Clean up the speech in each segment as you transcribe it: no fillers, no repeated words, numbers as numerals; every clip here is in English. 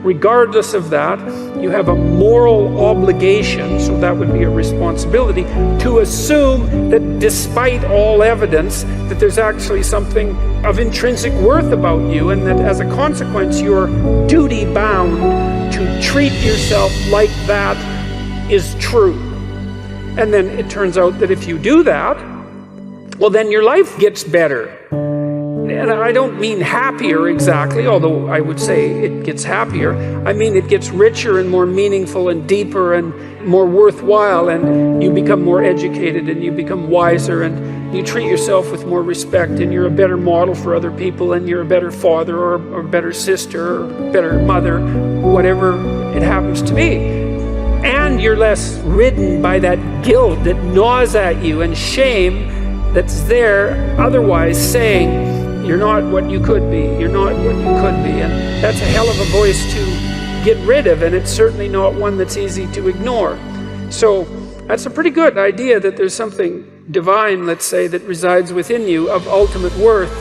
regardless of that, you have a moral obligation, so that would be a responsibility, to assume that despite all evidence, that there's actually something of intrinsic worth about you, and that as a consequence, you're duty-bound to treat yourself like that is true. And then it turns out that if you do that, well, then your life gets better. And I don't mean happier exactly, although I would say it gets happier. I mean it gets richer and more meaningful and deeper and more worthwhile, and you become more educated and you become wiser and you treat yourself with more respect, and you're a better model for other people, and you're a better father or better sister or better mother, whatever it happens to be. And you're less ridden by that guilt that gnaws at you and shame that's there otherwise saying, you're not what you could be, you're not what you could be. And that's a hell of a voice to get rid of, and it's certainly not one that's easy to ignore. So that's a pretty good idea that there's something divine, let's say, that resides within you of ultimate worth,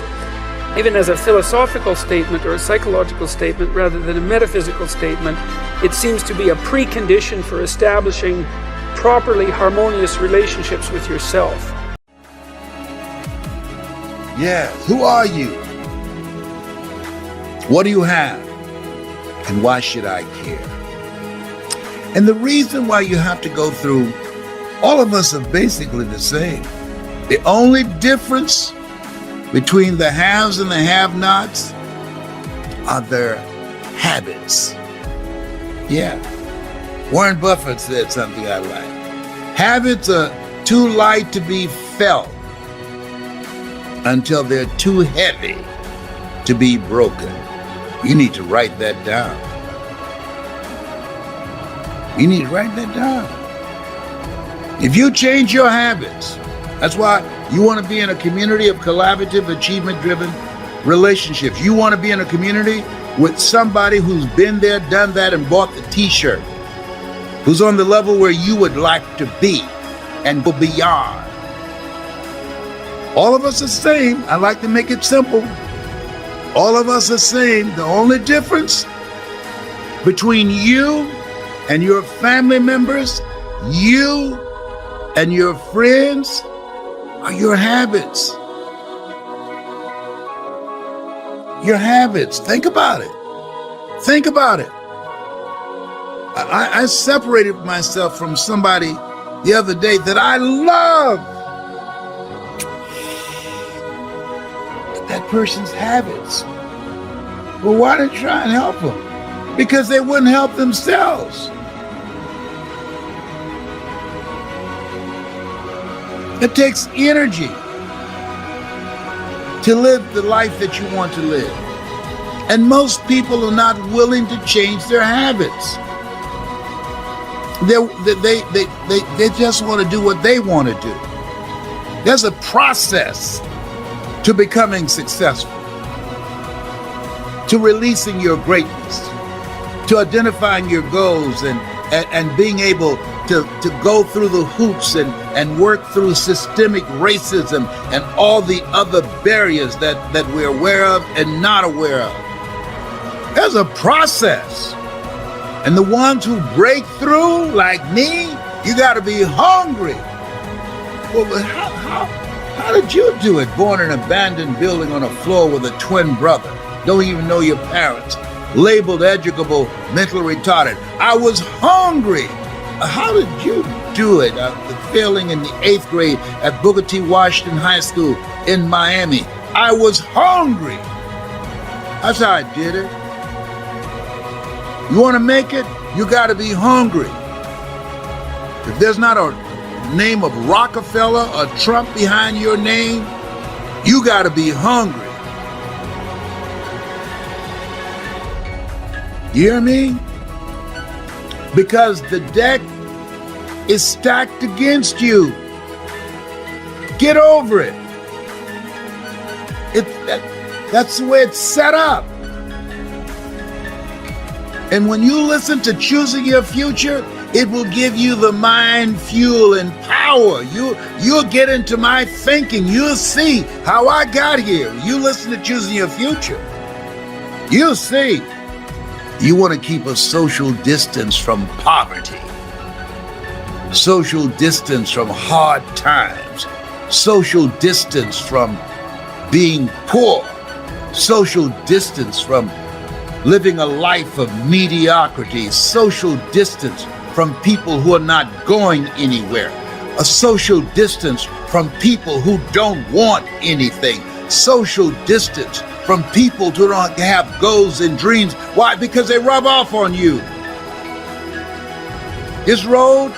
even as a philosophical statement or a psychological statement rather than a metaphysical statement. It seems to be a precondition for establishing properly harmonious relationships with yourself. Yes. Who are you? What do you have? And why should I care? And the reason why you have to go through, all of us are basically the same. The only difference between the haves and the have-nots are their habits. Yeah. Warren Buffett said something I like. Habits are too light to be felt until they're too heavy to be broken. You need to write that down. You need to write that down. If you change your habits, that's why you want to be in a community of collaborative, achievement-driven relationships. You want to be in a community with somebody who's been there, done that, and bought the t-shirt, who's on the level where you would like to be and go beyond. All of us are the same. I like to make it simple. All of us are the same. The only difference between you and your family members, you and your friends, are your habits. Your habits. Think about it. Think about it. I separated myself from somebody the other day that I love. That person's habits. Well, why didn't you try and help them? Because they wouldn't help themselves. It takes energy to live the life that you want to live. And most people are not willing to change their habits. They just want to do what they want to do. There's a process to becoming successful, to releasing your greatness, to identifying your goals and being able to go through the hoops and work through systemic racism and all the other barriers that we're aware of and not aware of. There's a process. And the ones who break through, like me, you got to be hungry. Well, but how did you do it? Born in an abandoned building on a floor with a twin brother. Don't even know your parents. Labeled educable, mentally retarded. I was hungry. How did you do it? Failing in the 8th grade at Booker T. Washington High School in Miami. I was hungry. That's how I did it. You want to make it? You got to be hungry. If there's not a name of Rockefeller or Trump behind your name, you got to be hungry. You hear me? Because the deck is stacked against you. Get over it. That's the way it's set up. And when you listen to Choosing Your Future, it will give you the mind, fuel, and power. You'll get into my thinking. You'll see how I got here. You listen to Choosing Your Future. You'll see. You want to keep a social distance from poverty, social distance from hard times, social distance from being poor, social distance from living a life of mediocrity, social distance from people who are not going anywhere, a social distance from people who don't want anything, social distance from people who don't have goals and dreams. Why? Because they rub off on you. This road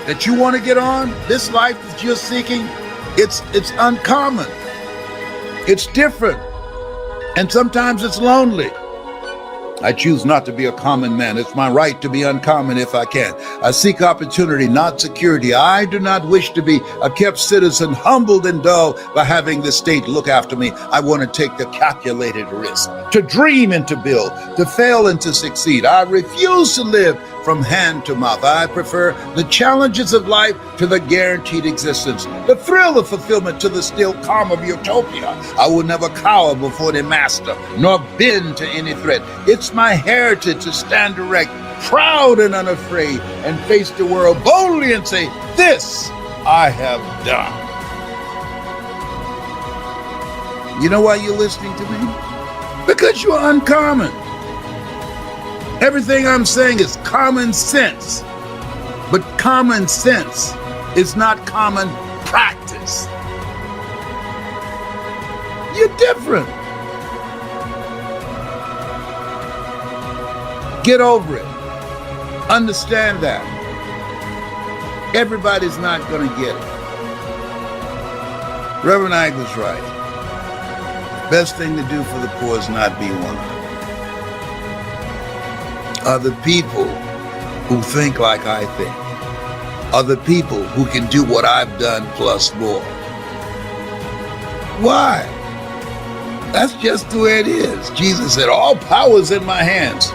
that you want to get on, this life that you're seeking, it's uncommon. It's different. And sometimes it's lonely. I choose not to be a common man. It's my right to be uncommon if I can. I seek opportunity, not security. I do not wish to be a kept citizen, humbled and dull by having the state look after me. I want to take the calculated risk, to dream and to build, to fail and to succeed. I refuse to live from hand to mouth. I prefer the challenges of life to the guaranteed existence, the thrill of fulfillment to the still calm of utopia. I will never cower before the master, nor bend to any threat. It's my heritage to stand erect, proud and unafraid, and face the world boldly and say, this I have done. You know why you're listening to me? Because you're uncommon. Everything I'm saying is common sense, but common sense is not common practice. You're different. Get over it. Understand that. Everybody's not going to get it. Reverend Ike was right. Best thing to do for the poor is not be one of them. Are the people who think like I think, are the people who can do what I've done plus more. Why? That's just the way it is. Jesus said, all power is in my hands.